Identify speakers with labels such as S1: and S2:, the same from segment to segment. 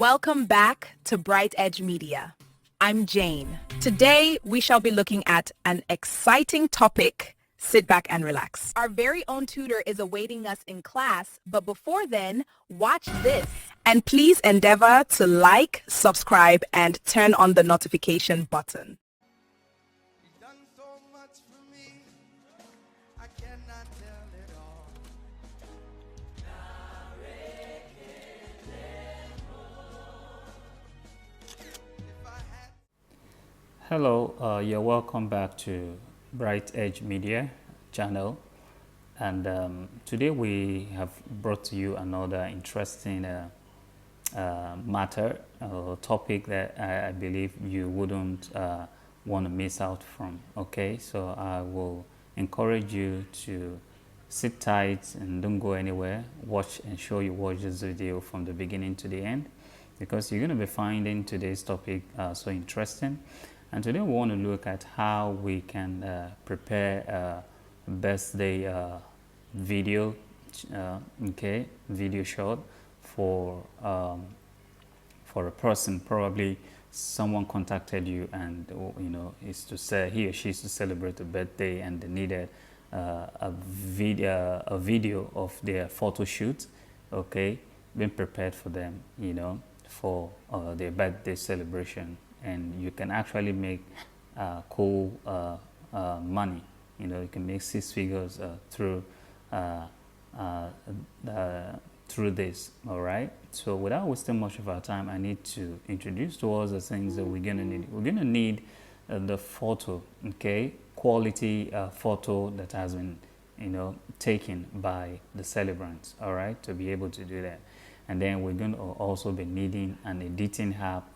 S1: Welcome back to Bright Edge Media. I'm Jane. Today, we shall be looking at an exciting topic. Sit back and relax. Our very own tutor is awaiting us in class, but before then, watch this. And please endeavor to like, subscribe, and turn on the notification button.
S2: You've done so much for me, I cannot tell it all. If I had
S3: Hello, you're welcome back to Bright Edge Media channel, and today we have brought to you another interesting matter or topic that I believe you wouldn't want to miss out from. Okay, so I will encourage you to sit tight and don't go anywhere. Watch and show you watch this video from the beginning to the end, because you're going to be finding today's topic so interesting. And today we want to look at how we can prepare a birthday video, video shot for a person. Probably someone contacted you and is to say he or she is to celebrate a birthday, and they needed a video of their photo shoot, being prepared for them, for their birthday celebration. And you can actually make cool money. You can make six figures through this. All right. So without wasting much of our time, I need to introduce to us the things that we're gonna need. We're gonna need the photo, quality photo that has been, taken by the celebrants. All right, to be able to do that. And then we're going to also be needing an editing app,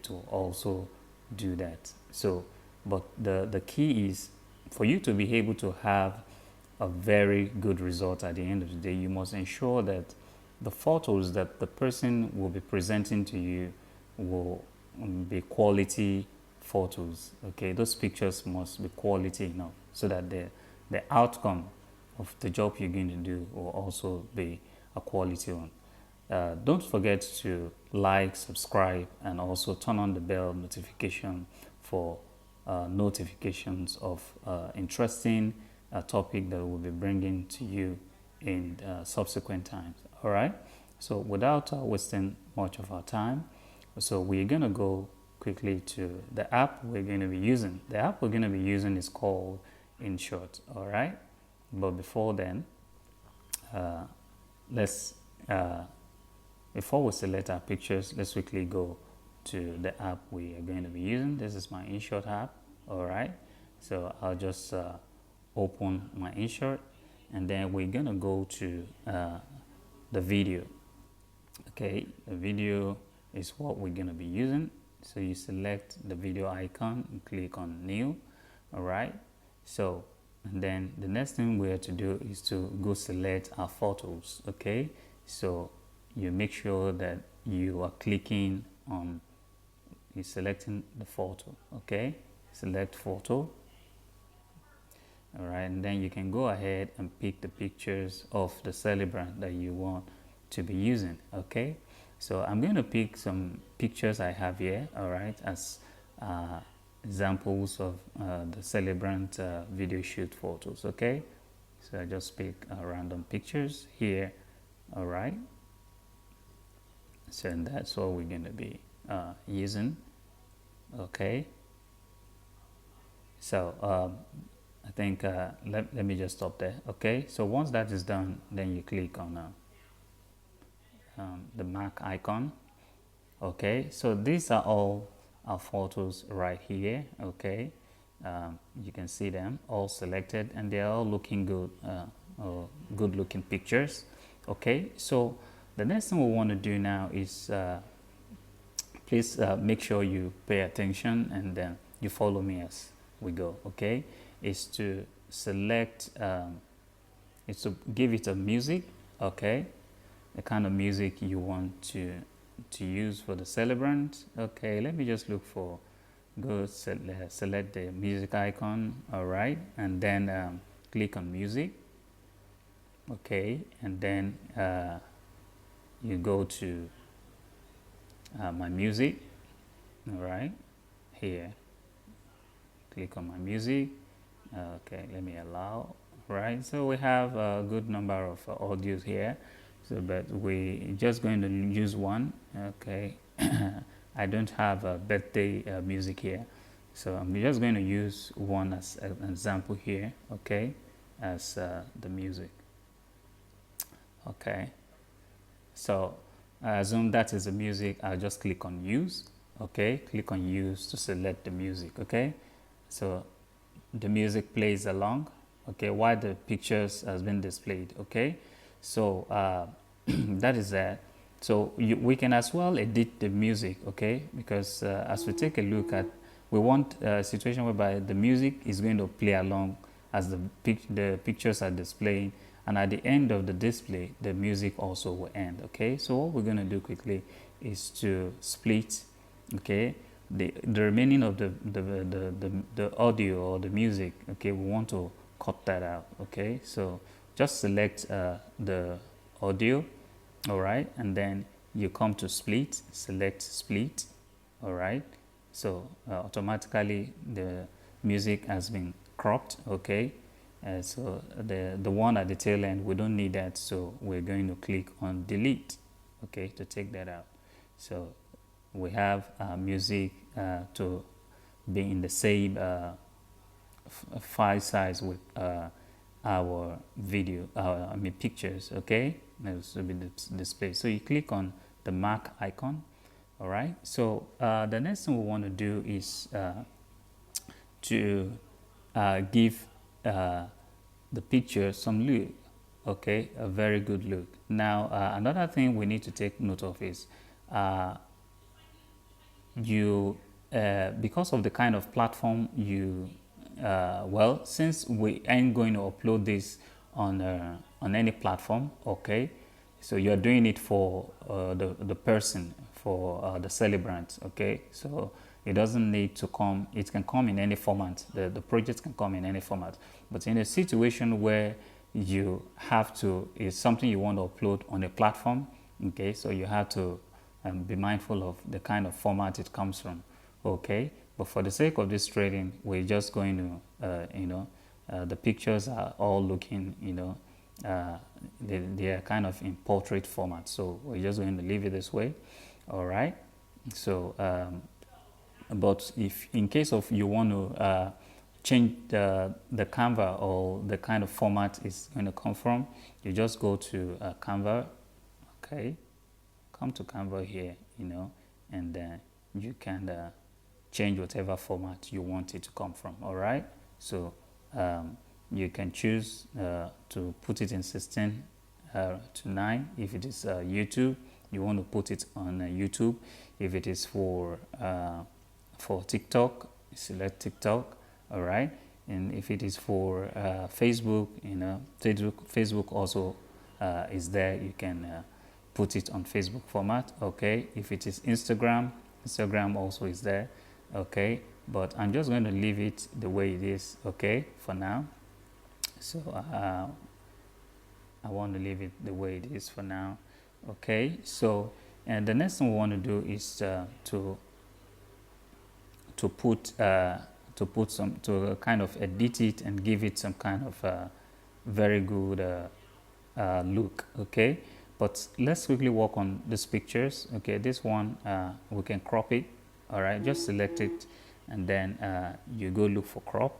S3: to also do that. So, but the key is for you to be able to have a very good result at the end of the day, you must ensure that the photos that the person will be presenting to you will be quality photos. Those pictures must be quality enough so that the outcome of the job you're going to do will also be a quality one. Don't forget to like, subscribe, and also turn on the bell notification for notifications of interesting topic that we'll be bringing to you in subsequent times. All right. So without wasting much of our time, so we're going to go quickly to the app we're going to be using. The app we're going to be using is called InShot. All right. But before then, before we select our pictures, let's quickly go to the app we are going to be using. This is my InShot app. All right. So I'll just open my InShot, and then we're going to go to the video. The video is what we're going to be using. So you select the video icon and click on new. All right. So, and then the next thing we have to do is to go select our photos. So you make sure that you are clicking on, you're selecting the photo. Select photo. All right, and then you can go ahead and pick the pictures of the celebrant that you want to be using. So I'm going to pick some pictures I have here, all right, as examples of the celebrant video shoot photos. So I just pick random pictures here. All right, so that's what we're going to be using. So I think let me just stop there. So once that is done, then you click on the mark icon. So these are all our photos right here. You can see them all selected, and they're all looking good, good looking pictures. So the next thing we want to do now is please make sure you pay attention, and then you follow me as we go. Is to select is to give it a music, the kind of music you want to use for the celebrant. Let me just look for, select the music icon. All right, and then click on music. And then you go to my music. All right, here, click on my music. Okay, let me allow. Right, so we have a good number of audios here. So, but we just going to use one. Okay, I don't have a birthday music here, so I'm just going to use one as an example here. Okay, as the music. Okay, so I assume that is the music. I'll just click on use. Okay, click on use to select the music. Okay, so the music plays along, okay, while the pictures has been displayed. Okay, so that is that. So we can as well edit the music, okay, because as we take a look at, we want a situation whereby the music is going to play along as the pictures are displaying, and at the end of the display the music also will end. Okay, so what we're going to do quickly is to split, okay, the remaining of the audio or the music. Okay, we want to cut that out. Okay, so just select the audio, all right, and then you come to split, select split. All right, so automatically the music has been cropped. Okay, so the one at the tail end, we don't need that, so we're going to click on delete, okay, to take that out. So we have music to be in the same file size with our video, I mean pictures. Okay, this will be displayed. So you click on the mark icon. All right, so the next thing we want to do is to give the picture some look, okay, a very good look. Now another thing we need to take note of is you because of the kind of platform you well, since we ain't going to upload this on any platform, okay, so you're doing it for the person, for the celebrant. Okay, so it doesn't need to come, it can come in any format, the project can come in any format. But in a situation where you have to, is something you want to upload on a platform, okay, so you have to be mindful of the kind of format it comes from. Okay, but for the sake of this trading, we're just going to the pictures are all looking, they are kind of in portrait format, so we're just going to leave it this way. All right, so but if in case of you want to change the Canva or the kind of format it's going to come from, you just go to Canva. Okay, come to Canva here, and you can change whatever format you want it to come from. All right, so you can choose to put it in 16 to 9 if it is YouTube. You want to put it on YouTube. If it is for TikTok, select TikTok. All right, and if it is for Facebook, Facebook also is there. You can put it on Facebook format. Okay, if it is Instagram also is there. Okay, but I'm just going to leave it the way it is, okay, for now. So I want to leave it the way it is for now. Okay, so and the next thing we want to do is to put some, to kind of edit it and give it some kind of very good look. Okay, but let's quickly work on these pictures. Okay, this one we can crop it. All right, just select it and then you go look for crop.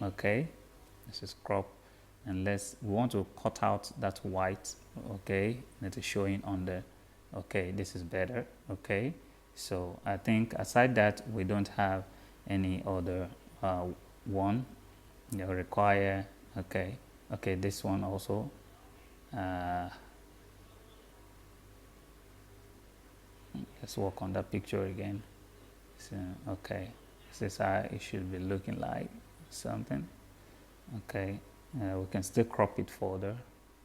S3: Okay, this is crop, and we want to cut out that white, okay, that is showing on the, okay, this is better. Okay, so I think aside that we don't have any other one require. Okay, this one also let's work on that picture again. So, okay, this is how it should be looking like, something. Okay, we can still crop it further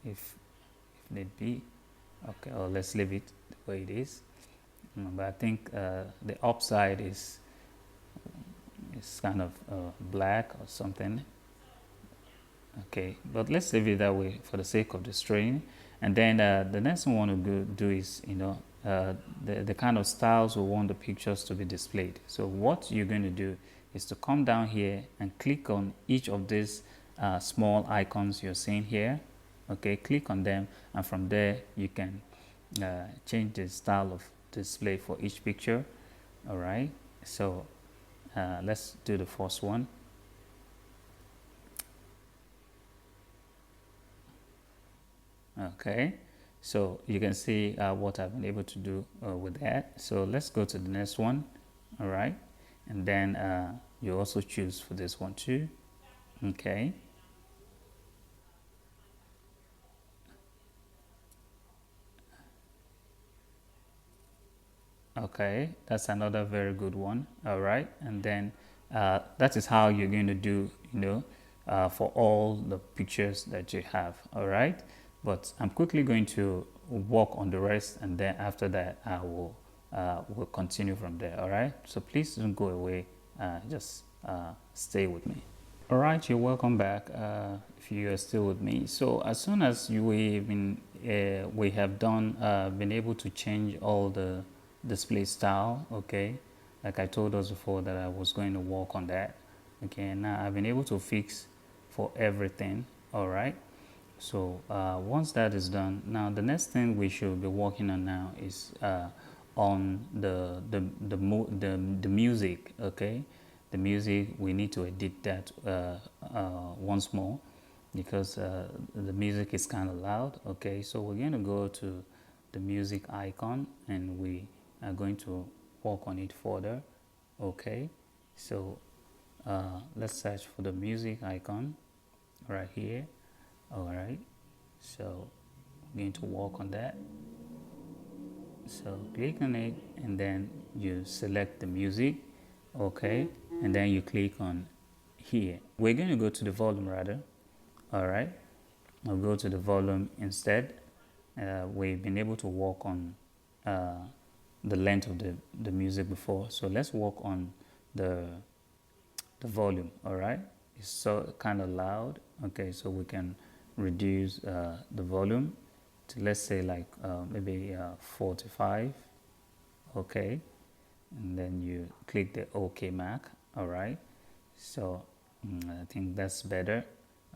S3: if need be. Okay, or let's leave it the way it is. But I think the upside is kind of black or something. Okay, but let's leave it that way for the sake of this training. And then the next one we want to do is the kind of styles we want the pictures to be displayed. So what you're going to do is to come down here and click on each of these small icons you're seeing here. Okay, click on them, and from there you can change the style of display for each picture. All right, so let's do the first one. Okay, so you can see what I've been able to do with that. So let's go to the next one. All right, and then you also choose for this one too. Okay, okay, that's another very good one. All right, and then that is how you're going to do, for all the pictures that you have. All right, but I'm quickly going to work on the rest, and then after that I will continue from there. All right, so please don't go away, just stay with me. All right, you're welcome back. If you are still with me, so as soon as we have done been able to change all the display style. Okay, like I told us before that I was going to work on that. Okay, now I've been able to fix for everything. All right, so once that is done, now the next thing we should be working on now is on the music. Okay, the music, we need to edit that once more, because the music is kind of loud. Okay, so we're going to go to the music icon, and we are going to work on it further. Okay, so let's search for the music icon right here. All right, so I'm going to work on that. So click on it, and then you select the music. Okay, and then you click on here. We're going to go to the volume rather. All right, I'll go to the volume instead. We've been able to work on the length of the music before, so let's work on the volume. All right, it's so kind of loud. Okay, so we can reduce the volume to, let's say, like maybe 45. Okay, and then you click the OK mark. All right, so I think that's better.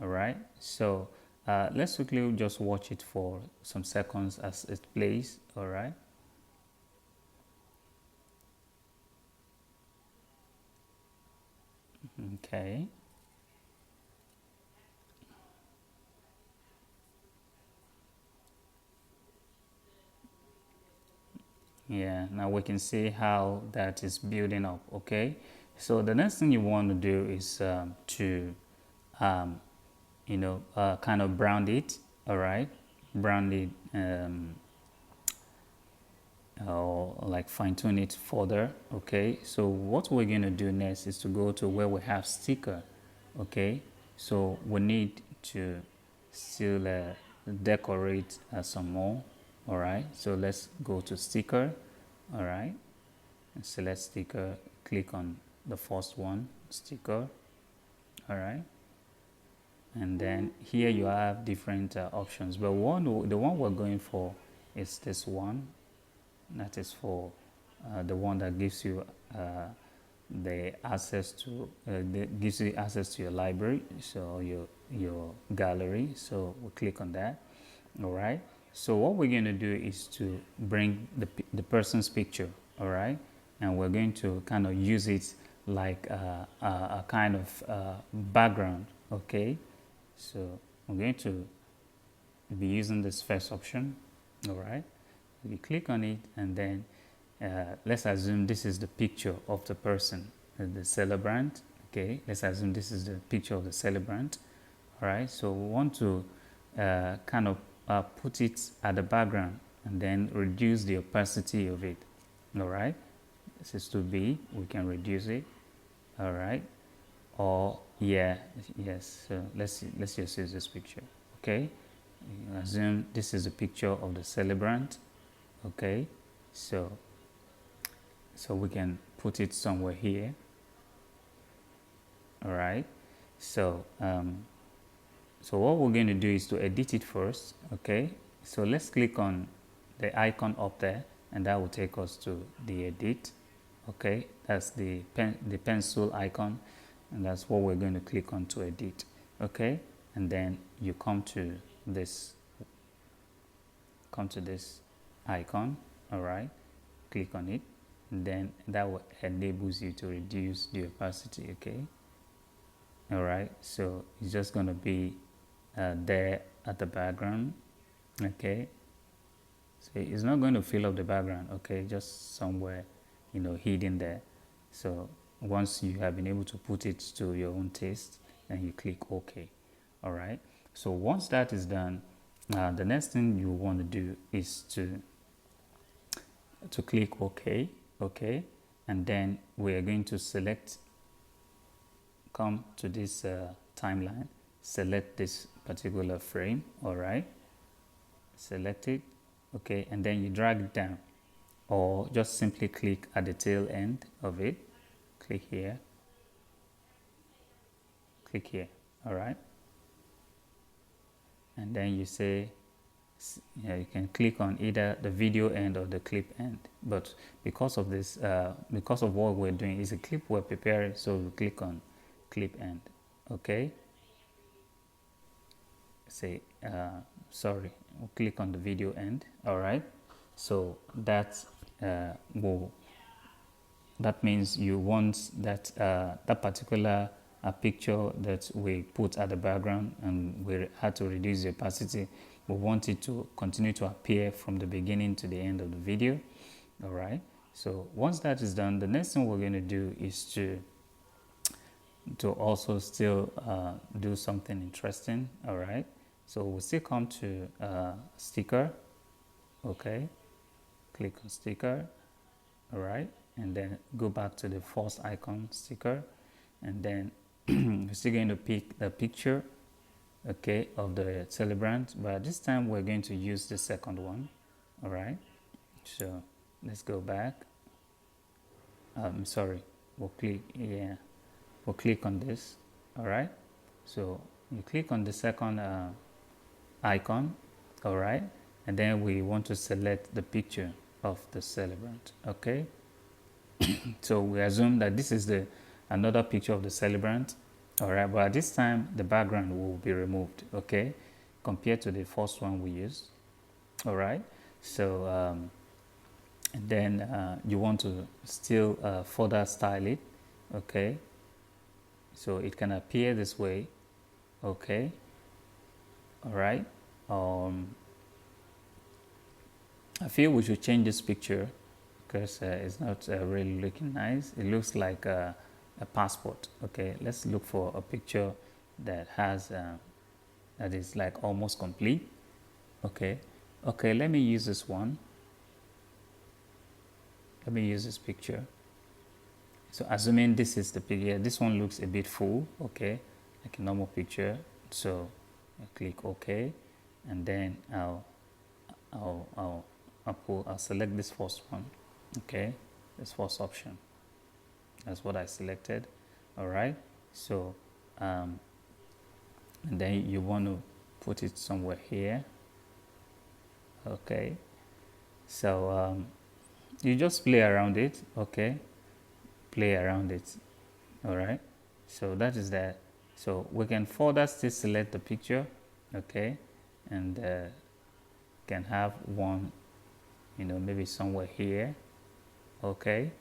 S3: All right, so let's quickly just watch it for some seconds as it plays. All right. Okay. Yeah, now we can see how that is building up. Okay, so the next thing you want to do is to um, kind of brand it. All right, brand it, or like fine tune it further. Okay, so what we're going to do next is to go to where we have sticker. Okay, so we need to still decorate some more. All right, so let's go to sticker. All right, and select sticker, click on the first one, sticker. All right, and then here you have different options, but the one we're going for is this one. That is for the one that gives you the access to gives you access to your library, so your gallery. So we'll click on that. All right, so what we're going to do is to bring the person's picture. All right, and we're going to kind of use it like a kind of background. Okay, so I'm going to be using this first option. All right, you click on it, and then let's assume this is the picture of the person, the celebrant. Okay, let's assume this is the picture of the celebrant. All right, so we want to kind of put it at the background, and then reduce the opacity of it. All right, this is too big, we can reduce it. All right, or yeah, yes, so let's just use this picture. Okay, assume this is a picture of the celebrant. Okay, so we can put it somewhere here. All right, so so what we're going to do is to edit it first. Okay, so let's click on the icon up there, and that will take us to the edit. Okay, that's the pencil icon, and that's what we're going to click on to edit. Okay, and then you come to this icon. All right, click on it, and then that will enables you to reduce the opacity. Okay, all right, so it's just going to be there at the background. Okay, so it's not going to fill up the background. Okay, just somewhere, hidden there. So once you have been able to put it to your own taste, then you click OK. All right, so once that is done, the next thing you want to do is to click OK. Okay, and then we are going to come to this timeline, select this particular frame. All right, select it. Okay, and then you drag it down, or just simply click at the tail end of it. Click here, click here. All right, and then you say, you can click on either the video end or the clip end, but because of this, because of what we're doing is a clip we're preparing, so we click on clip end. Okay, say sorry, we'll click on the video end. All right, so that that means you want that that particular picture that we put at the background, and we had to reduce the opacity, we want it to continue to appear from the beginning to the end of the video. All right, so once that is done, the next thing we're going to do is to also still do something interesting. All right, so we'll still come to sticker. Okay, click on sticker. All right, and then go back to the first icon, sticker, and then we're still going to pick the picture, okay, of the celebrant, but this time we're going to use the second one. All right, so let's go back. Sorry, we'll click on this. All right, so you click on the second icon. All right, and then we want to select the picture of the celebrant. Okay, so we assume that this is another picture of the celebrant. All right, but at this time the background will be removed. Okay, compared to the first one we used. All right, so and then you want to still further style it. Okay, so it can appear this way. Okay, all right. I feel we should change this picture because it's not really looking nice. It looks like a passport. Okay, let's look for a picture that has that is like almost complete. Okay, let me use this one. Let me use this picture. So assuming this is the picture, this one looks a bit full. Okay, like a normal picture. So I click OK, and then I'll select this first one. Okay, this first option, that's what I selected. All right, so and then you want to put it somewhere here. Okay, so you just play around it. Okay, play around it. All right, so that is that. So we can further still select the picture. Okay, and can have one, maybe somewhere here. Okay,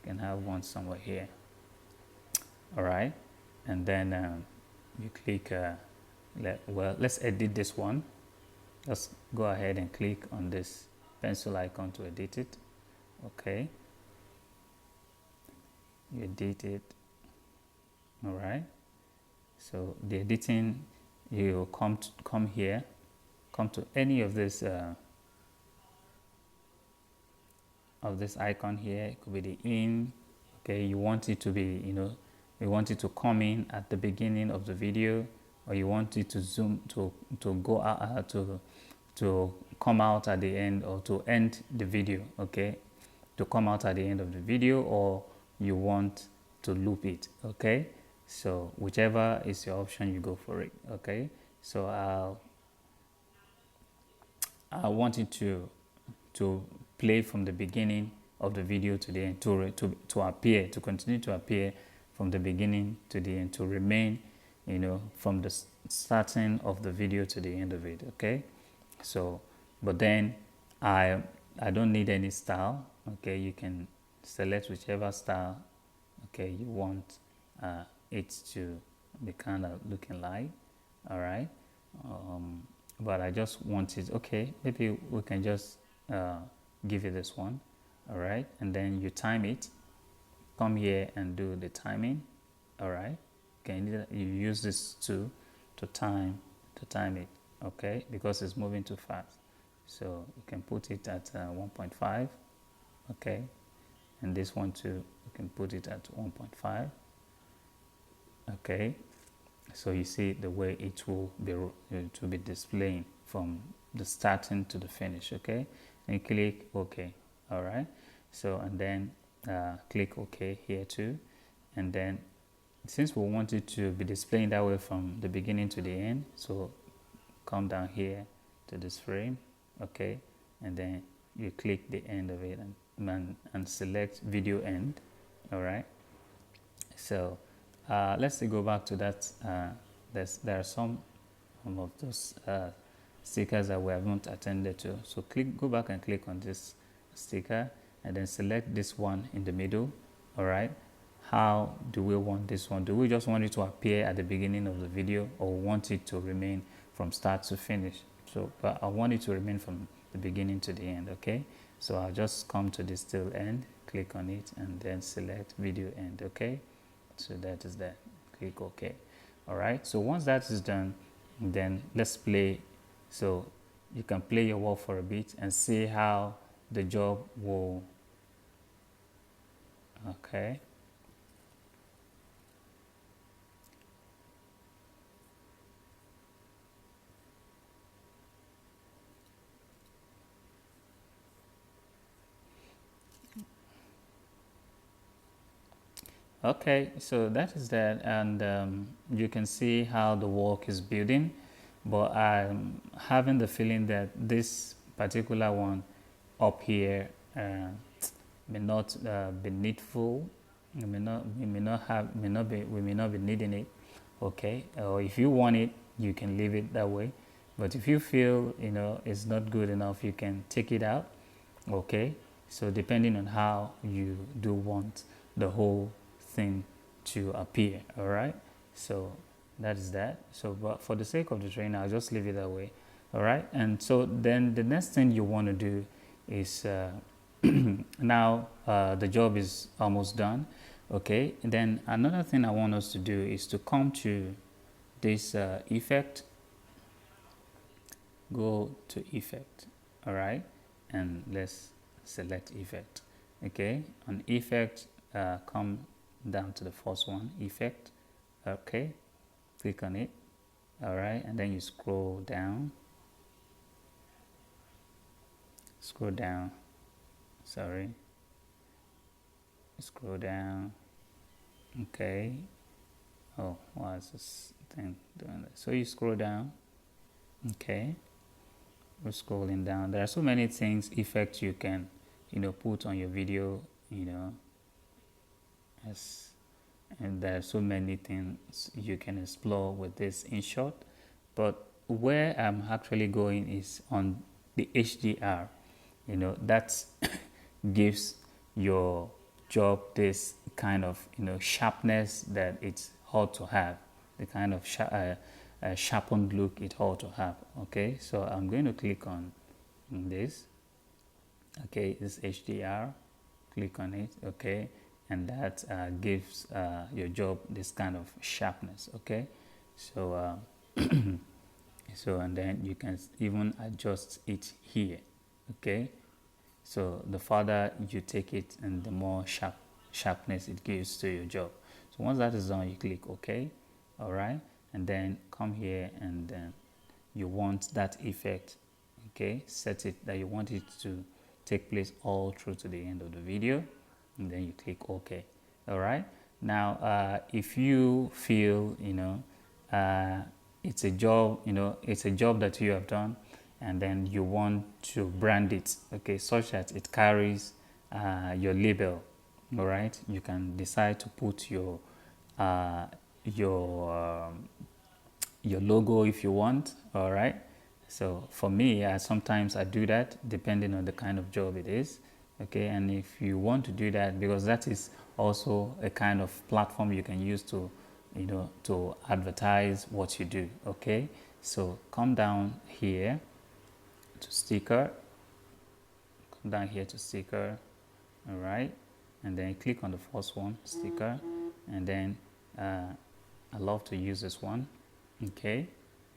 S3: can have one somewhere here. All right, and then you click let's edit this one. Let's go ahead and click on this pencil icon to edit it. Okay, you edit it. All right, so the editing, you come here, come to any of this icon here. It could be the in. Okay, you want it to be, you want it to come in at the beginning of the video, or you want it to zoom to go out to come out at the end, or to end the video. Okay, to come out at the end of the video, or you want to loop it. Okay, so whichever is your option, you go for it. Okay, so I want it to play from the beginning of the video to the end, to appear, to continue to appear from the beginning to the end, to remain, from the starting of the video to the end of it. Okay, so but then I don't need any style. Okay, you can select whichever style, okay, you want it to be kind of looking like. All right, but I just want it. Okay, maybe we can just give it this one. All right, and then you time it. Come here and do the timing. All right, okay, you use this to time it. Okay, because it's moving too fast, so you can put it at 1.5. Okay, and this one too, you can put it at 1.5. Okay, so you see the way it will be displaying from the starting to the finish. Okay, and click OK. All right, so and then click OK here too, and then since we want it to be displaying that way from the beginning to the end, so come down here to this frame. Okay, and then you click the end of it and select video end. All right, so let's go back to that. There are some of those stickers that we haven't attended to. So go back and click on this sticker and then select this one in the middle. All right, how do we want this one? Do we just want it to appear at the beginning of the video, or want it to remain from start to finish? So but I want it to remain from the beginning to the end. Okay, so I'll just come to this till end, click on it, and then select video end. Okay, so that is that. Click OK. All right, so once that is done, then let's play. So you can play your work for a bit and see how the job will. Okay, okay, so that is that, and you can see how the work is building, but I'm having the feeling that this particular one up here may not be needful. We may not be needing it. Okay, or if you want it, you can leave it that way. But if you feel it's not good enough, you can take it out. Okay, so depending on how you do want the whole thing to appear. All right, so that is that. So but for the sake of the training, I'll just leave it that way. All right, and so then the next thing you want to do is now the job is almost done. Okay, and then another thing I want us to do is to come to this effect, go to effect. All right, and let's select effect. Okay, on effect, come down to the first one, effect. Okay, click on it. All right, and then you scroll down, sorry, scroll down. Okay, oh, why is this thing doing that? So you scroll down. Okay, we're scrolling down. There are so many things, effects you can put on your video, and there are so many things you can explore with this InShot. But where I'm actually going is on the HDR. That gives your job this kind of sharpness that it's ought to have, the kind of sharpened look it ought to have. Okay, so I'm going to click on this. Okay, this HDR, click on it. Okay, and that gives your job this kind of sharpness. Okay, so so and then you can even adjust it here. Okay, so the farther you take it and the more sharpness it gives to your job. So once that is done, you click OK. All right, and then come here and then you want that effect. Okay, set it that you want it to take place all through to the end of the video, and then you click OK. All right, now if you feel it's a job, it's a job that you have done, and then you want to brand it, okay, such that it carries your label. All right, you can decide to put uh, your um, your logo if you want. All right, so for me, sometimes I do that depending on the kind of job it is. Okay, and if you want to do that, because that is also a kind of platform you can use to, to advertise what you do. Okay, so come down here to sticker, come down here to sticker. All right, and then click on the first one, sticker, and then I love to use this one. Okay,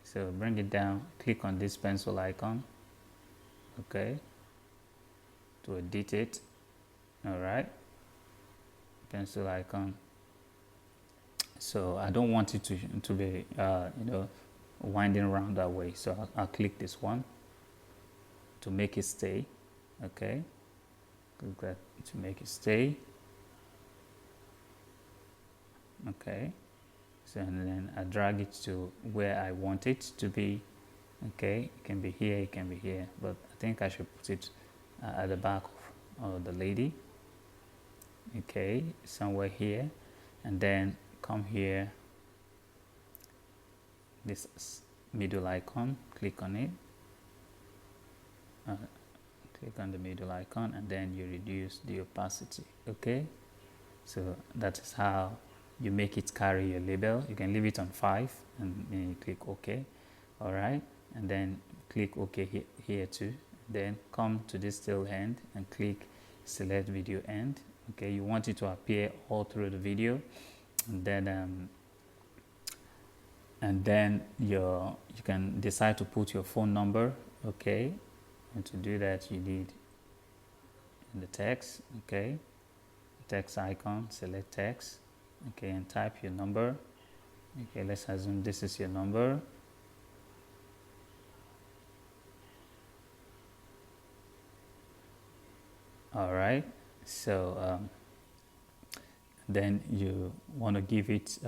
S3: so bring it down, click on this pencil icon, okay, to edit it. All right, pencil icon. So I don't want it to be winding around that way, so I'll click this one to make it stay. Okay, click that to make it stay. Okay, so and then I drag it to where I want it to be. Okay, it can be here, it can be here, but I think I should put it at the back of the lady. Okay, somewhere here, and then come here, this middle icon, click on it, click on the middle icon, and then you reduce the opacity. Okay, so that is how you make it carry your label. You can leave it on 5 and then you click OK. All right, and then click OK here too. Then come to this tail end and click select video end. Okay, you want it to appear all through the video, and then you can decide to put your phone number. Okay, and to do that you need the text. Okay, text icon, select text. Okay, and type your number. Okay, let's assume this is your number. All right, so then you want to give it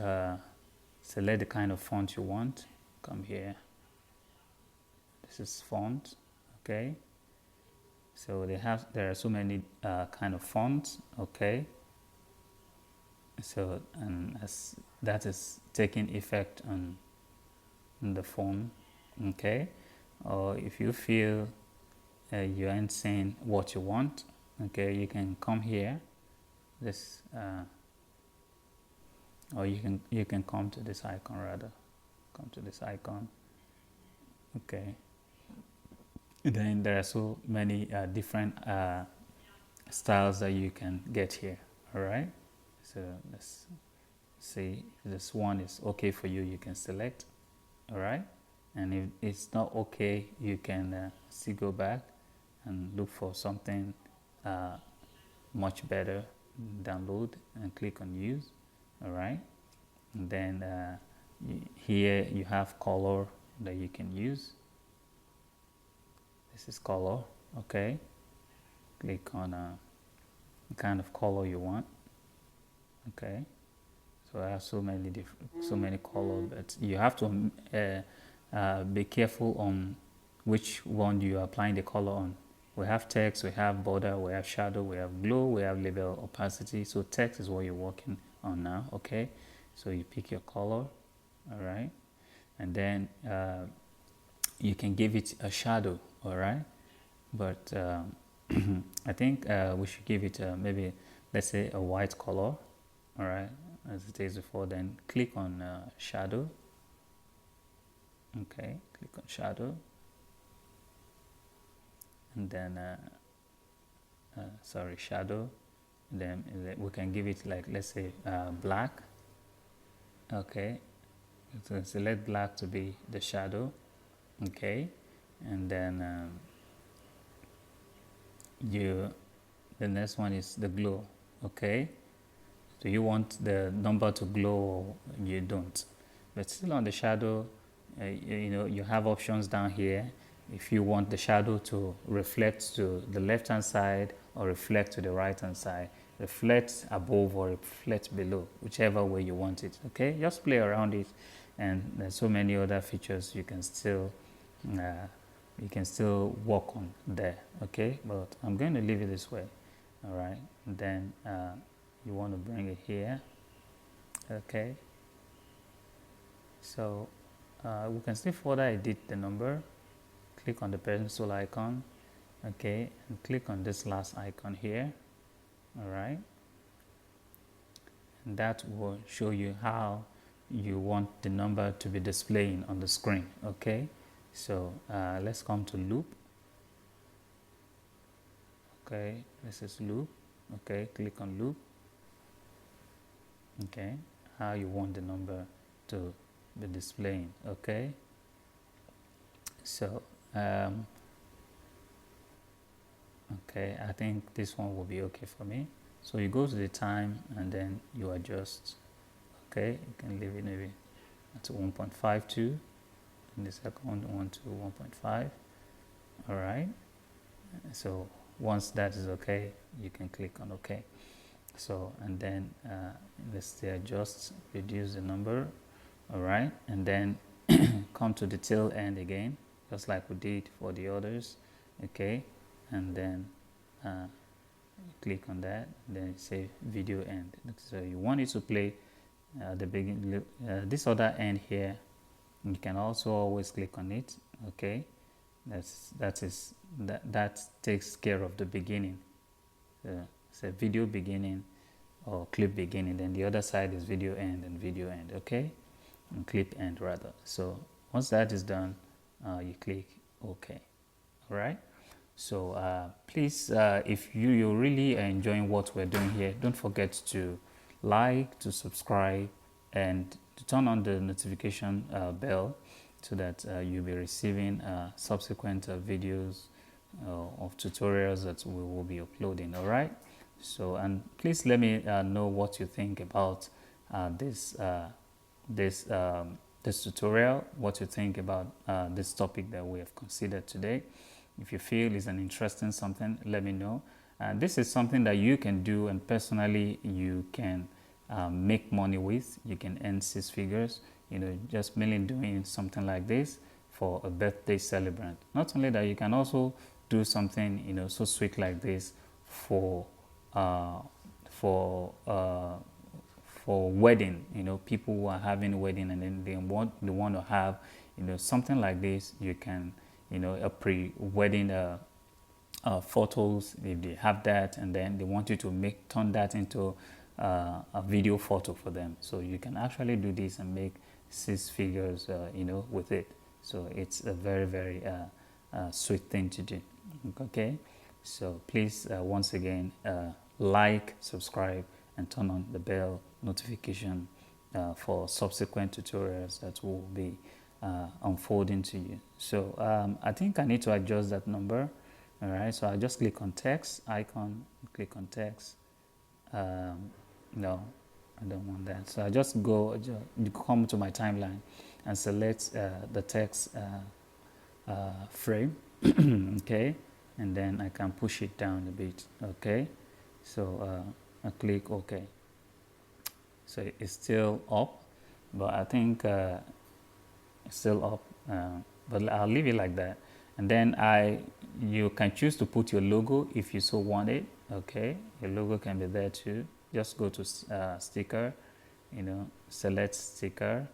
S3: select the kind of font you want. Come here, this is font. Okay, so there are so many kind of fonts. Okay, so and as that is taking effect on the phone. Okay, or if you feel you aren't saying what you want, okay, you can come here, this or you can come to this icon, rather come to this icon. Okay, then there are so many different styles that you can get here. All right, so let's see if this one is okay for you, you can select. All right, and if it's not okay, you can still go back and look for something much better, download and click on use. All right, and then here you have color that you can use. This is color. Okay, click on the kind of color you want. Okay, so I have so many colors, but you have to be careful on which one you are applying the color on. We have text, we have border, we have shadow, we have glow, we have label, opacity. So text is what you're working on now. Okay, so you pick your color. All right, and then you can give it a shadow. All right, but I think we should give it maybe, let's say, a white color. All right, as it is before. Then click on shadow. Okay, click on shadow, and then sorry, shadow. Then we can give it, like, let's say black. Okay, so select black to be the shadow. Okay, and then the next one is the glow. Okay, so you want the number to glow or you don't, but still on the shadow, you have options down here. If you want the shadow to reflect to the left hand side or reflect to the right hand side, reflect above or reflect below, whichever way you want it. Okay, just play around it, and there's so many other features you can still you can still work on there, okay? But I'm going to leave it this way, all right? And then you want to bring it here, okay? So we can still further edit the number. Click on the pencil icon, okay, and click on this last icon here, all right? And that will show you how you want the number to be displaying on the screen, okay? So let's come to loop. Okay, this is loop. Okay, click on loop. Okay, how you want the number to be displaying, okay? So okay, I think this one will be okay for me. So you go to the time and then you adjust. Okay, you can leave it maybe at 1.52, and the second one to 1.5. All right, so once that is okay, you can click on OK. So and then let's say adjust, reduce the number. All right, and then come to the tail end again, just like we did for the others. Okay, and then click on that, then say video end. So you want it to play the begin this other end here. You can also always click on it. Okay, that takes care of the beginning. Say video beginning or clip beginning, then the other side is video end and video end, okay, and clip end rather. So once that is done, you click OK. All right, so please, if you really are enjoying what we're doing here, don't forget to like, to subscribe, and to turn on the notification bell, so that you'll be receiving subsequent videos of tutorials that we will be uploading. All right, so and please let me know what you think about this tutorial, what you think about this topic that we have considered today. If you feel is an interesting something, let me know. This is something that you can do, and personally you can make money with. You can earn 6 figures, you know, just merely doing something like this for a birthday celebrant. Not only that, you can also do something, you know, so sweet like this for wedding. You know, people who are having a wedding and then they want to have, you know, something like this. You can, you know, a pre-wedding photos, if they have that, and then they want you to turn that into a video photo for them. So you can actually do this and make 6 figures, you know, with it. So it's a very, very sweet thing to do. Okay, so please once again like, subscribe, and turn on the bell notification for subsequent tutorials that will be unfolding to you. So I think I need to adjust that number. All right, so I just click on text icon, click on text. No, I don't want that. So I just come to my timeline and select the text frame. Okay, and then I can push it down a bit. Okay, so I click OK. So it's still up, but I think it's still up, but I'll leave it like that. And then you can choose to put your logo if you so want it. Okay, your logo can be there too. Just go to sticker, you know, select sticker,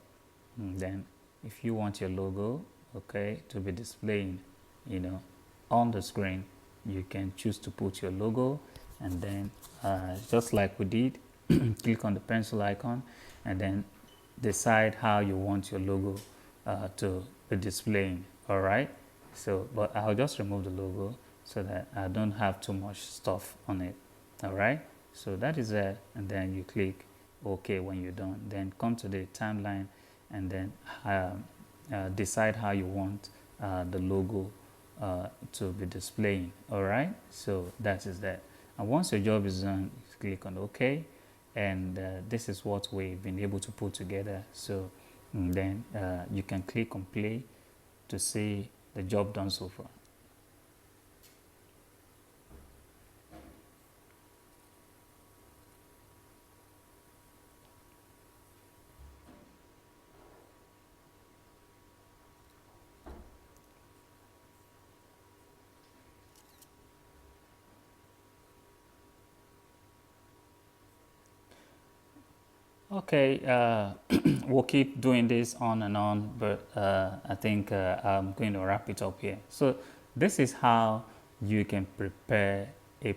S3: and then if you want your logo, okay, to be displaying, you know, on the screen, you can choose to put your logo, and then just like we did, click on the pencil icon and then decide how you want your logo to be displaying. All right, so but I'll just remove the logo so that I don't have too much stuff on it. All right, so that is it, and then you click OK when you're done. Then come to the timeline and then decide how you want the logo to be displaying. All right, so that is that. And once your job is done, click on OK, and this is what we've been able to put together. So then you can click on play to see the job done so far. Okay, we'll keep doing this on and on, but I think I'm going to wrap it up here. So this is how you can prepare a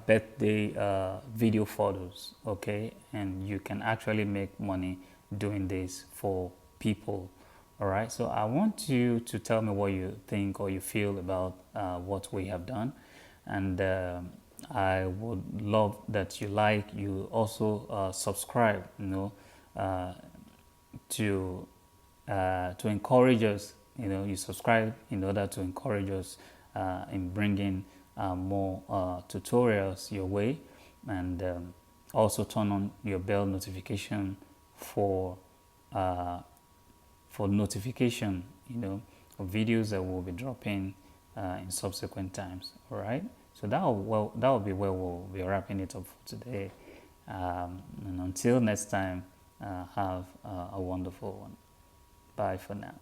S3: birthday video photos, okay? And you can actually make money doing this for people, all right? So I want you to tell me what you think or you feel about what we have done. And I would love that you also subscribe, uh, to to encourage us. You subscribe in order to encourage us in bringing more tutorials your way, and also turn on your bell notification for uh, notification, of videos that we'll be dropping in subsequent times. All right. So that will be where we'll be wrapping it up for today. And until next time, have a wonderful one. Bye for now.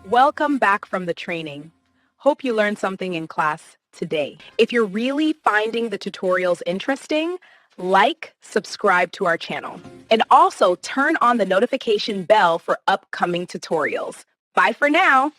S1: Welcome back from the training. Hope you learned something in class today. If you're really finding the tutorials interesting, like, subscribe to our channel, and also turn on the notification bell for upcoming tutorials. Bye for now.